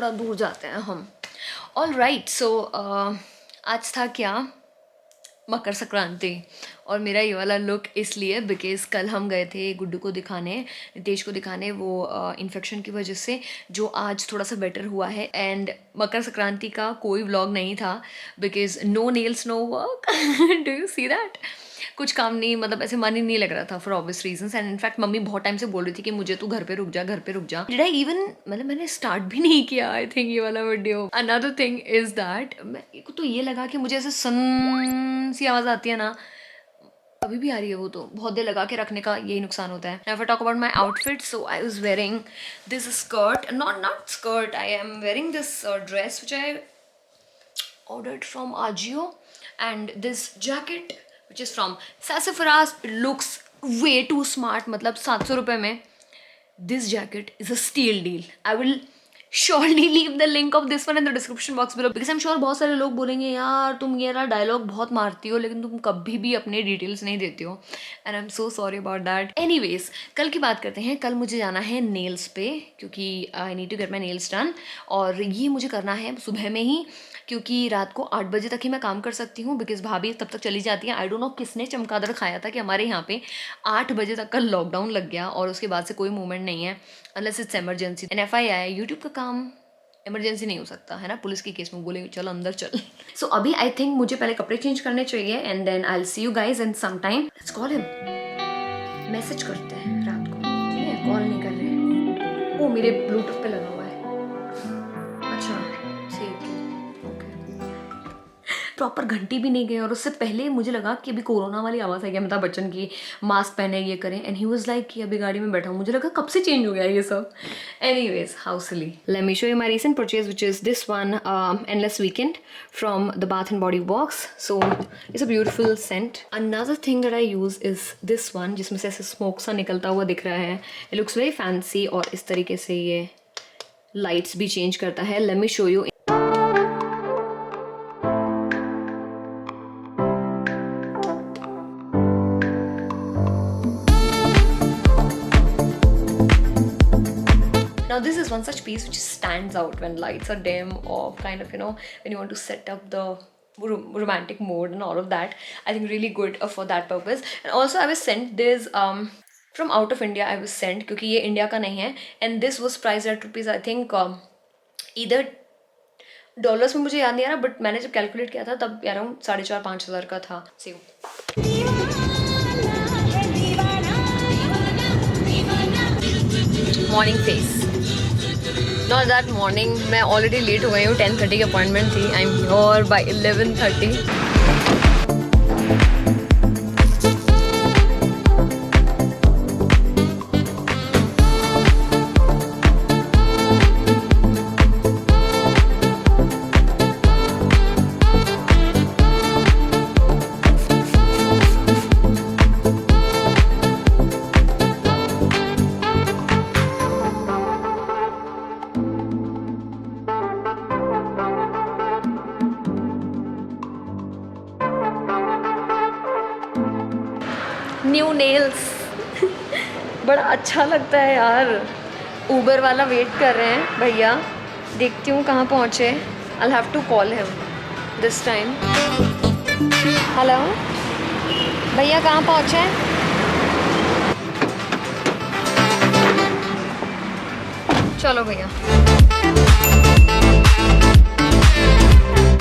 ज़्यादा दूर जाते हैं हम। ऑल राइट, सो आज था क्या, मकर संक्रांति। और मेरा ये वाला लुक इसलिए बिकॉज कल हम गए थे गुड्डू को दिखाने, नितेश को दिखाने, वो इन्फेक्शन की वजह से, जो आज थोड़ा सा बेटर हुआ है। एंड मकर संक्रांति का कोई व्लॉग नहीं था because no nails no work. Do you see that? कुछ काम नहीं, मतलब ऐसे मन ही नहीं लग रहा था for obvious reasons. And in fact mummy बहुत टाइम से बोल रही थी कि मुझे तू घर पे रुक जा, घर पे रुक जा। डिड आई इवन, मतलब मैंने स्टार्ट भी नहीं किया आई थिंक ये वाला video. Another thing is that मेरे को तो ये लगा कि मुझे ऐसे सन सी आवाज़ आती है ना, अभी भी आ रही है वो, तो बहुत देर लगा के रखने का यही नुकसान होता है। If I talk about my outfit, so I was wearing this skirt, not skirt, I am wearing this dress which I ordered from Ajio, and this jacket which is from Sassafras. It looks way too smart, मतलब 700 रुपये में this jacket is a steal deal. I will surely leave the link of this one in the description box below because I'm sure बहुत सारे लोग बोलेंगे यार तुम ये ना डायलॉग बहुत मारती हो लेकिन तुम कभी भी अपने डिटेल्स नहीं देती हो, and I am so sorry about that. Anyways, कल की बात करते हैं। कल मुझे जाना है नेल्स पे क्योंकि I need to get my nails done, और ये मुझे करना है सुबह में ही क्योंकि रात को 8 बजे तक ही मैं काम कर सकती हूँ बिकॉज भाभी तब तक चली जाती है। आई डोंट नो किसने चमगादड़ खाया था कि हमारे यहाँ पे 8 बजे तक का लॉकडाउन लग गया और उसके बाद से कोई मूवमेंट नहीं है unless it's emergency. And FYI, YouTube का काम इमरजेंसी नहीं हो सकता है ना, पुलिस के केस में बोलेंगे चल अंदर चल। सो अभी आई थिंक मुझे पहले कपड़े चेंज करने चाहिए and then I will see you guys in some time. Let's call him, message करते हैं रात को, ठीक है? कॉल नहीं कर रहे हैं। वो मेरे ब्लूटूथ पे लगा हुआ है। अच्छा ठीक है, प्रॉपर घंटी भी नहीं गई और उससे पहले मुझे लगा कि अभी कोरोना वाली आवाज़ आई है अमिताभ बच्चन की, मास्क पहने ये करें, एंड ही वाज लाइक कि अभी गाड़ी में बैठा हूँ। मुझे लगा कब से चेंज हो गया ये सब। Anyways, how silly. Let me show you my recent purchase which is this one, endless weekend from the Bath and Body Works. So it's a beautiful scent. Another thing that I use is this one जिसमें से ऐसे smoke सा निकलता हुआ दिख रहा है। It looks very fancy और इस तरीके से ये लाइट्स भी चेंज करता है। Late me show you. Now this is one such piece which stands out when lights are dim or kind of, you know, when you want to set up the romantic mode and all of that. I think really good for that purpose. And also I was sent this from out of India. I was sent क्योंकि ये India का नहीं है, and this was priced at rupees I think either dollars में मुझे याद नहीं आ रहा, बट मैंने जब कैलकुलेट किया था तब अराउंड 4,500-5,000 का था। See you. Morning face, not that morning, मैं ऑलरेडी लेट हो गई हूँ। 10:30 की अपॉइंटमेंट थी। I am here bye 11:30। New nails बड़ा अच्छा लगता है यार। उबर वाला वेट कर रहे हैं भैया, देखती हूँ कहाँ पहुँचे। I have to call him this time. Hello भैया, कहाँ पहुँचे? चलो भैया।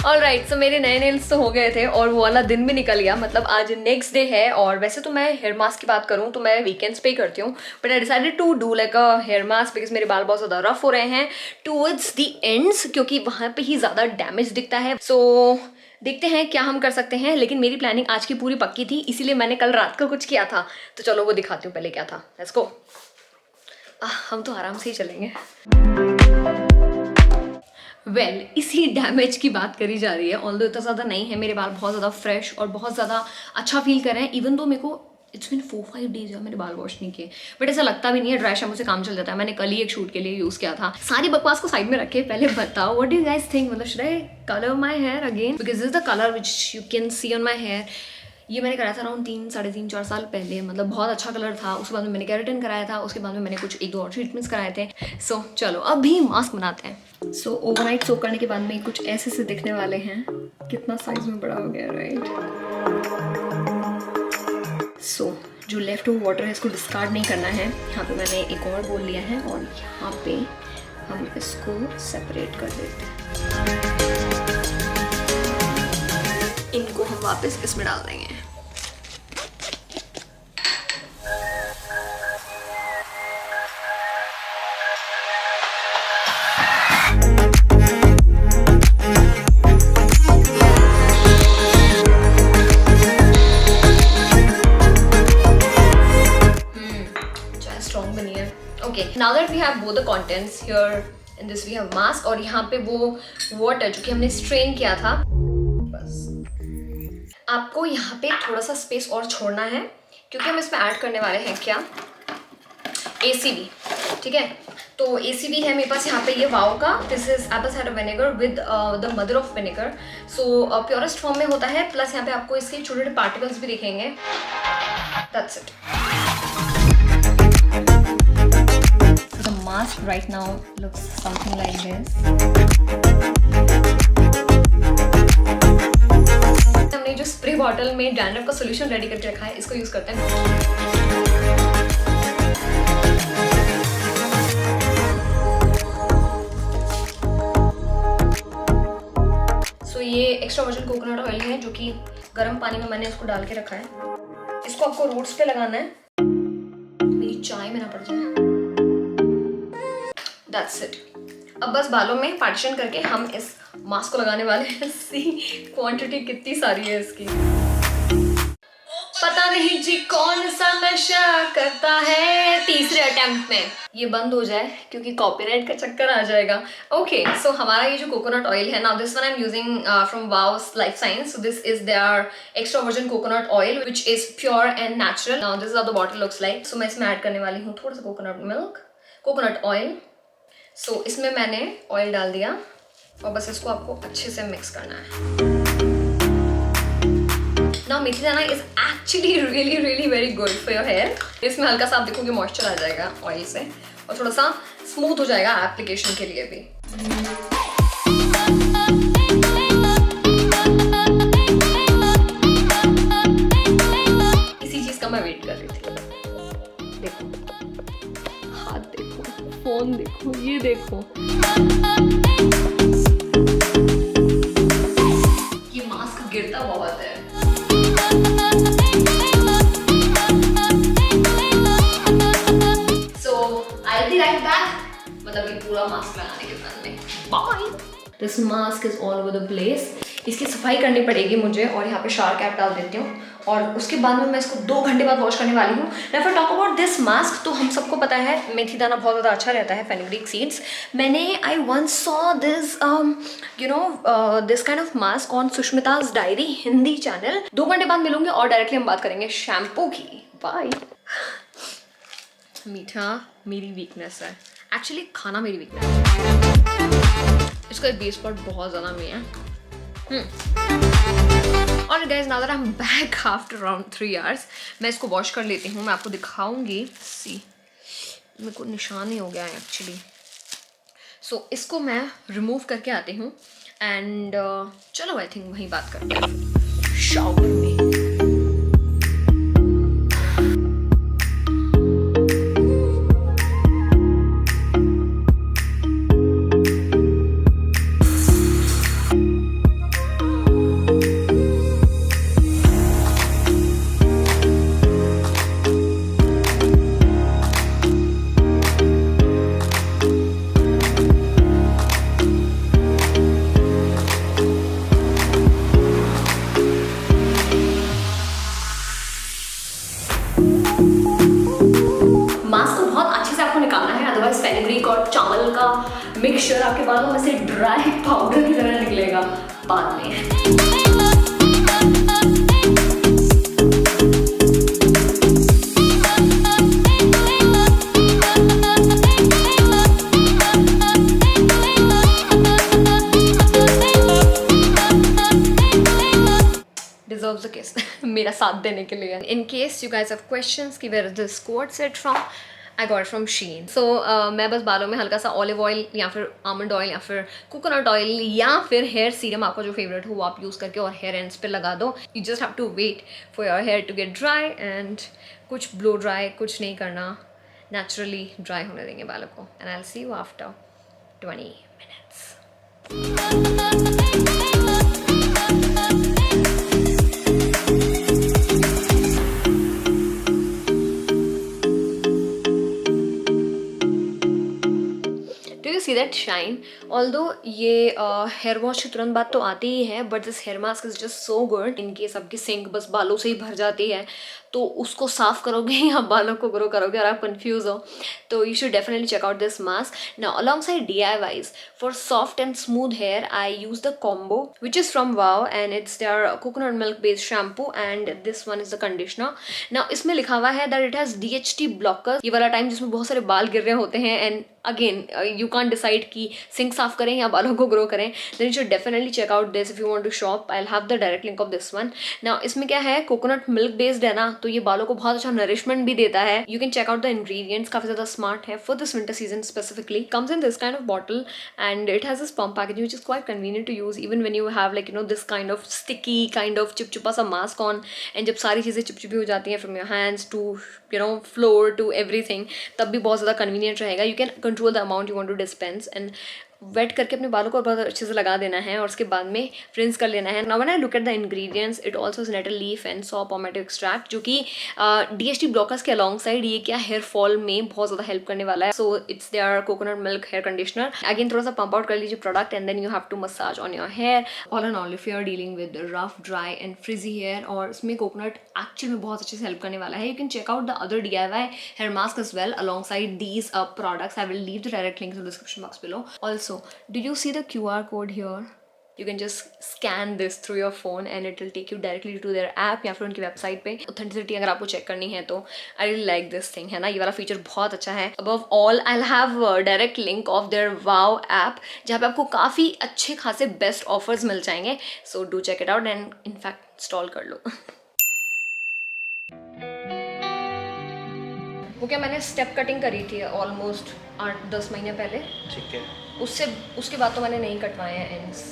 ऑलराइट, सो मेरे नए नेल्स तो हो गए थे और वो वाला दिन भी निकल गया। मतलब आज नेक्स्ट डे है और वैसे तो मैं हेयर मास्क की बात करूँ तो मैं वीकेंड्स पे ही करती हूँ, but I decided to do like a hair mask because मेरे बाल बहुत ज़्यादा रफ हो रहे हैं टूवर्ड्स द एंड्स, क्योंकि वहाँ पे ही ज़्यादा डैमेज दिखता है। सो देखते हैं क्या हम कर सकते हैं, लेकिन मेरी प्लानिंग आज की पूरी पक्की थी, इसीलिए मैंने कल रात को कुछ किया था। तो चलो वो दिखाती हूँ पहले क्या था। Let's go. हम तो आराम से ही चलेंगे। इसी डैमेज की बात करी जा रही है। ऑल्दो इतना ज़्यादा नहीं है, मेरे बाल बहुत ज़्यादा फ्रेश और बहुत ज़्यादा अच्छा फील कर रहे हैं। इवन दो मेरे को इट्स बिन 4-5 डेज है मैंने बाल वॉश नहीं किए, बट ऐसा लगता भी नहीं है। ड्राई शैम्पू से काम चल जाता है। मैंने कल ही एक शूट के लिए यूज़ किया था। सारी बकवास को साइड में रखे, पहले बताओ what do you guys think. मतलब should I colour my hair again because this is the colour which you can see on my hair. ये मैंने कराया था अराउंड 3-3.5 साल पहले, मतलब बहुत अच्छा कलर था। उसके बाद में मैंने केराटिन कराया था, उसके बाद में मैंने कुछ 1-2 और ट्रीटमेंट्स कराए थे। सो चलो अभी मास्क बनाते हैं। सो ओवरनाइट सोक करने के बाद में कुछ ऐसे से दिखने वाले हैं। कितना साइज में बड़ा हो गया, राइट। सो जो लेफ्ट ओवर वाटर है इसको डिस्कार्ड नहीं करना है। यहाँ पे मैंने एक और बोल लिया है और यहाँ पे हम इसको सेपरेट कर देते हैं। इनको हम वापस इसमें डाल देंगे। चाय स्ट्रॉन्ग बनी है। Okay, now that we have both the contents here in this, we have mask और यहाँ पे वो वाटर जो कि हमने स्ट्रेन किया था। आपको यहाँ पे थोड़ा सा स्पेस और छोड़ना है क्योंकि हम इसमें ऐड करने वाले हैं क्या, ACV। ठीक है, तो ACV है मेरे पास यहाँ पे ये वाओ का। This is Apple cider vinegar with the mother of vinegar. So purest form में होता है, प्लस यहाँ पे आपको इसके छोटे छोटे पार्टिकल्स भी दिखेंगे। That's it. The mask right now looks something like this. हमने जो स्प्रे बॉटल में डैंड्रफ का सॉल्यूशन रेडी करके रखा है, इसको यूज करते हैं। सो ये एक्स्ट्रा वर्जिन कोकोनट ऑयल है जो कि गर्म पानी में मैंने इसको डाल के रखा है। इसको आपको रूट्स पे लगाना है, मेरी चाय में ना पड़ जाए। That's it. अब बस बालों में पार्टीशन करके हम इस मास्क को लगाने वाले हैं। सी क्वांटिटी कितनी सारी है इसकी। पता नहीं जी कौन सा नशा करता है। तीसरे अटेम्प्ट में ये बंद हो जाए क्योंकि कॉपीराइट का चक्कर आ जाएगा। ओके, सो हमारा ये जो कोकोनट ऑयल है, now this one I am using from WOW's life science. So this is their extra virgin coconut oil which is pure and natural. Now this is how the bottle looks like. So मैं इसमें add करने वाली हूँ थोड़ा सा coconut milk, coconut oil. So इसमें मैंने oil डाल दिया और बस इसको आपको अच्छे से मिक्स करना है। Now methi dana is actually really really very good for your hair. इसमें हल्का सा आप देखोगे मॉइस्चर आ जाएगा ऑयल से और थोड़ा सा स्मूथ हो जाएगा एप्लीकेशन के लिए भी। इसी चीज का मैं वेट कर रही थी। देखो हाथ देखो, फोन देखो, ये देखो। ये मास्क गिरता बहुत है। So I'll be right back। मतलब ये पूरा मास्क लगाने के बाद में bye. This mask is all over the place। इसकी सफाई करनी पड़ेगी मुझे और यहाँ पे शावर कैप डाल देती हूँ और उसके बाद में मैं इसको 2 घंटे बाद वॉश करने वाली हूँ। If I talk about this mask, तो हम सबको पता है मेथी दाना बहुत ज़्यादा अच्छा रहता है, फेनुग्रीक सीड्स। मैंने I once saw this this kind of mask on Sushmita's diary Hindi channel. 2 घंटे बाद मिलूंगे और डायरेक्टली हम बात करेंगे शैम्पू की। बाय। मीठा मेरी वीकनेस है, एक्चुअली खाना मेरी वीकनेस है। इसका बेस पार्ट बहुत ज़्यादा में है। और guys, now that I am back after around 3 hours, मैं इसको वॉश कर लेती हूँ। मैं आपको दिखाऊंगी। सी मेरे को निशान ही हो गया है एक्चुअली। सो इसको मैं रिमूव करके आती हूँ एंड चलो आई थिंक वहीं बात करते हैं शावर में। फेनुग्रीक और चावल का मिक्सचर आपके बालों में से ड्राई पाउडर की तरह निकलेगा बाद में। Deserves a kiss। मेरा साथ देने के लिए. In case you guys have questions कि where is this quote set from, I got it from Shein. So मैं बस बालों में हल्का सा ऑलिव ऑयल या फिर आमंड ऑयल या फिर कोकोनट ऑयल या फिर हेयर सीरम, आपका जो फेवरेट हो वो आप यूज़ करके और हेयर एंड्स पे लगा दो. You just have to wait for your hair to get dry and कुछ ब्लो ड्राई कुछ नहीं करना, नेचुरली ड्राई होने देंगे बालों को. And I will see you after 20 minutes. See that shine. Although ये हेयर वॉश की तुरंत बाद तो आती ही है, but this hair mask is just so good. In case आपकी सिंक बस बालों से ही भर जाती है तो उसको साफ करोगे या बालों को ग्रो करोगे और आप कंफ्यूज हो, तो you should definitely check out this mask. Now alongside DIYs for soft and smooth hair I use the combo which is from Wow and it's their coconut milk based shampoo and this one is the conditioner. Now इसमें लिखा हुआ है that it has DHT blockers. ये वाला time जिसमें बहुत सारे बाल गिर रहे होते हैं and again you can't decide कि सिंक साफ करें या बालों को ग्रो करें, then you should definitely check out this if you want to shop. I will have the direct link of this one. Now इसमें क्या है, कोकोनट मिल्क बेस्ड है ना, तो ये बालों को बहुत अच्छा नरिशमेंट भी देता है. You can check out the ingredients, काफी ज्यादा स्मार्ट है for this winter season specifically. Comes in this kind of bottle and it has this pump packaging which is quite convenient to use even when you have like this kind of sticky kind of चिपचिपा सा mask on. And जब सारी चीजें चिपचिपी हो जाती हैं from your hands to floor to everything, तब भी बहुत ज़्यादा कन्वीनियंट रहेगा. You can control the amount you want to dispense and wait करके अपने बालों को बहुत अच्छे से लगा देना है और उसके बाद में रिंस कर लेना है. Now when I look at the ingredients, it also is nettle leaf and saw palmetto extract, जो कि DHT ब्लॉकर्स के अलॉन्ग साइड ये क्या हेयर फॉल में बहुत ज़्यादा हेल्प करने वाला है. So it's their coconut milk hair conditioner. Again थोड़ा सा पंप आउट कर लीजिए product and then you have to massage on your hair. All and all if you are dealing with rough dry and frizzy hair, और इसमें coconut actual में बहुत अच्छे से हेल्प करने वाला है. You can check out the other DIY hair mask as well alongside these products. I will leave the direct links in the description box below. Also, do you see the QR code here? You can just scan this through your phone and it will take you directly to their app या फिर उनकी website पे. Authenticity अगर आपको check करनी है तो I really like this thing, है ना. ये वाला फीचर बहुत अच्छा है. Above all I will have direct link of their wow app जहाँ पे आपको काफ़ी अच्छे खासे बेस्ट ऑफर्स मिल जाएंगे. So do check it out and in fact install कर लो. वो क्या, मैंने स्टेप कटिंग करी थी ऑलमोस्ट 8-10 महीने पहले. ठीक है. उसके बाद तो मैंने नहीं कटवाए हैं एंड्स.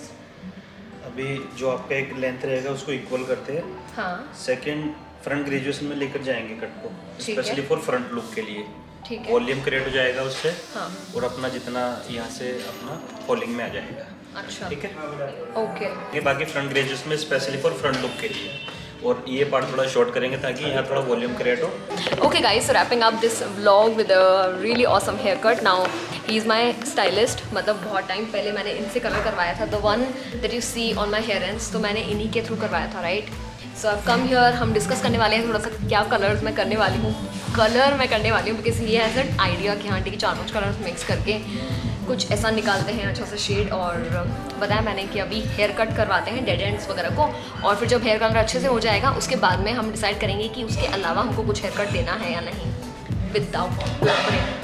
अभी जो आपका एक लेंथ रहेगा उसको इक्वल करते हैं. हाँ. सेकंड फ्रंट ग्रेजुएशन में लेकर जाएंगे कट को, स्पेशली फॉर फ्रंट लुक के लिए. ठीक है. वॉल्यूम क्रिएट हो जाएगा उससे. हाँ. और अपना जितना यहाँ से अपना फॉलिंग में आ जाएगा. अच्छा. ठीक है. ओके. ये बाकी फ्रंट ग्रेजुएशन में स्पेशली फॉर फ्रंट लुक के लिए, और ये पार्ट थोड़ा शॉर्ट करेंगे ताकि यहाँ थोड़ा वॉल्यूम क्रिएट हो. Okay guys, so wrapping up this vlog with a really awesome haircut. Now he is my stylist. मतलब बहुत टाइम पहले मैंने इनसे कलर करवाया था. The one that you see on my hair ends, तो मैंने इन्हीं के थ्रू करवाया था, right. So I've come here, हम डिस्कस करने वाले हैं थोड़ा सा क्या कलर्स मैं करने वाली हूँ. कलर मैं करने वाली हूँ बिकॉज ये हैज़ एन आइडिया कि हाँ ठीक है 4-5 कलर्स मिक्स करके कुछ ऐसा निकालते हैं अच्छा सा शेड. और बताया मैंने कि अभी हेयर कट करवाते हैं डेड एंड्स वगैरह को, और फिर जब हेयर कलर अच्छे से हो जाएगा उसके बाद में हम डिसाइड करेंगे कि उसके अलावा हमको कुछ हेयर कट देना है या नहीं without black.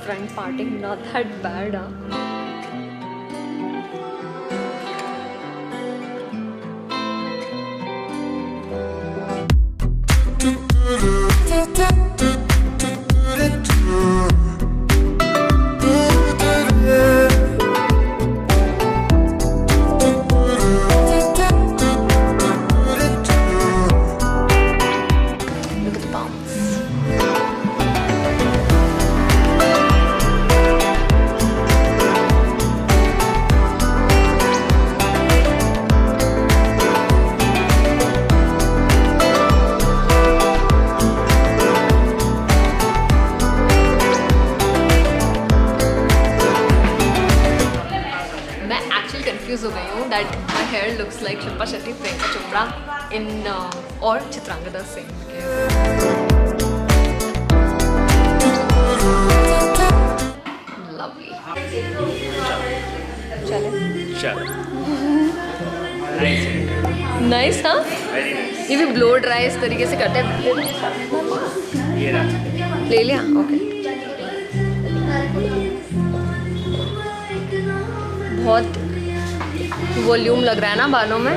Front parting not that bad, huh? Confuse हो गई हूँ that my hair looks like Shilpa Shetty, Priyanka Chopra इन और चित्रांगदा सिंह. लवली. चले. चलो. नाइस. हाँ. Very nice. ये भी ब्लो ड्राई इस तरीके से करते हैं। ये रहा। ले लिया, ओके। बहुत वॉल्यूम लग रहा है ना बालों में।